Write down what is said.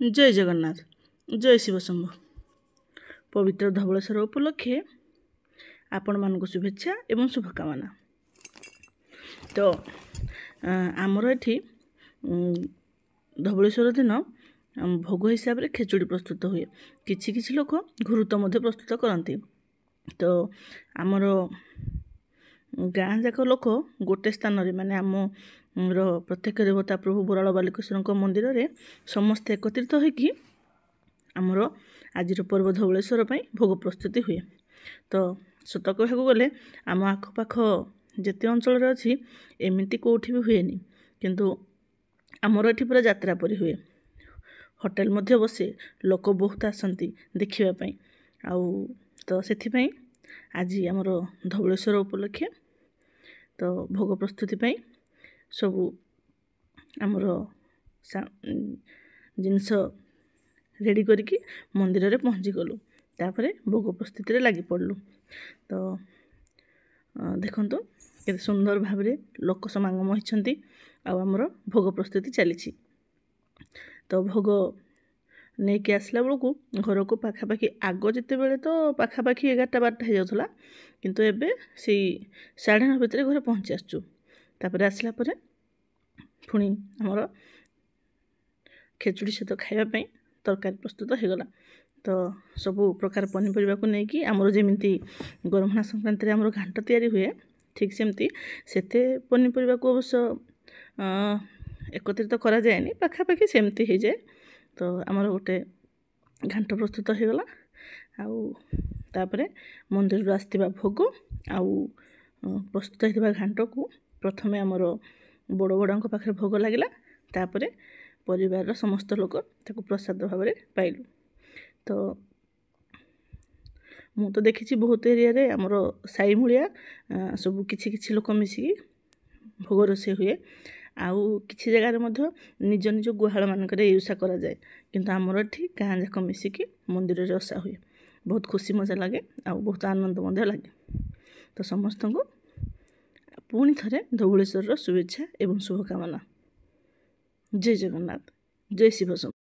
जय जगन्नाथ जय शिव शंभु। पवित्र धवळेश्वर उपलक्षे आपण मानक शुभेच्छा एवं शुभकामना। तो आमर एठी धवळेश्वर दिन भोग हिसाब से खेचुड़ी प्रस्तुत हुए। किछि किछि लोक घुरुत मध्य प्रस्तुत करती। तो आमर गाँ जाक लोक गोटे स्थान माने आम प्रत्यक्ष देवता प्रभु बराल बालिकेश्वर मंदिर रे समस्ते एकत्रित होइकि आमर आज पर्व धवळेश्वर भोग प्रस्तुति हुए। तो सत कहू गले आम आखपाख जिते अंचल अच्छी एमती कौटी भी हुए किंतु आमर एठी पूरा यात्रा परी हुए। होटेल मध्य बसे लोक बहुत आसती देखापी आउ तो से आज आमर धवळेश्वर उपलक्षे तो भोग प्रस्तुति सबू आमर जिनस रेडी करके मंदिर रे पहुँची गलु। तापर भोग प्रस्तुति लगी पड़लु। तो देखु के सुंदर भाव लोक समागम होती आमर भोग प्रस्तुति चली। तो भोग नहीं कि आसला बेलू घर को पाखापाखि आग जिते बड़े तो पाखापाखि 11टा 12टा हो जाऊला किंतु एबे से 9:30 भितर घर पहुँची आसचु। तापर आसला परे पुणी आमर खेचुड़ी सहित खावाई तरकारी प्रस्तुत हो गला। तो सबू प्रकार पनीपरिया को लेकिन आमर जमी गरमना संक्रांति आमर घांट तैयारी हुए ठीक सेमती सेते पनीपरिया को अवश्य एकत्रित करा जाएनी पाखापाखि सेमती हो जाए। तो आमर गोटे घांट प्रस्तुत हो गला। आउ तापरे मंदिर रू आसथिबा भोग आउ प्रस्तुत होइथिबा घांट को प्रथमे आमर बड़ बड़ांक पाखे भोग लगिला। तापरे परिवार समस्त लोक ताको प्रसाद भाव में पाइलु। तो मु तो देखी बहुत एरिया रे आमर साई मुड़िया सब किछि किछि लोक मिसिकी भोग रोषे हुए। आउ किछि जगार मध्य निज निज गुहाल मानक यूषा करा जाए किंतु आमर एठी गाँ जाक मिसिकी मंदिर रे ओषा हुए। बहुत खुशी मजा लगे आ बहुत आनंद मध्य लगे। तो समस्त को पुणी थरे धवळेश्वर शुभेच्छा एवं शुभकामना। जय जगन्नाथ जय शिव शंभु।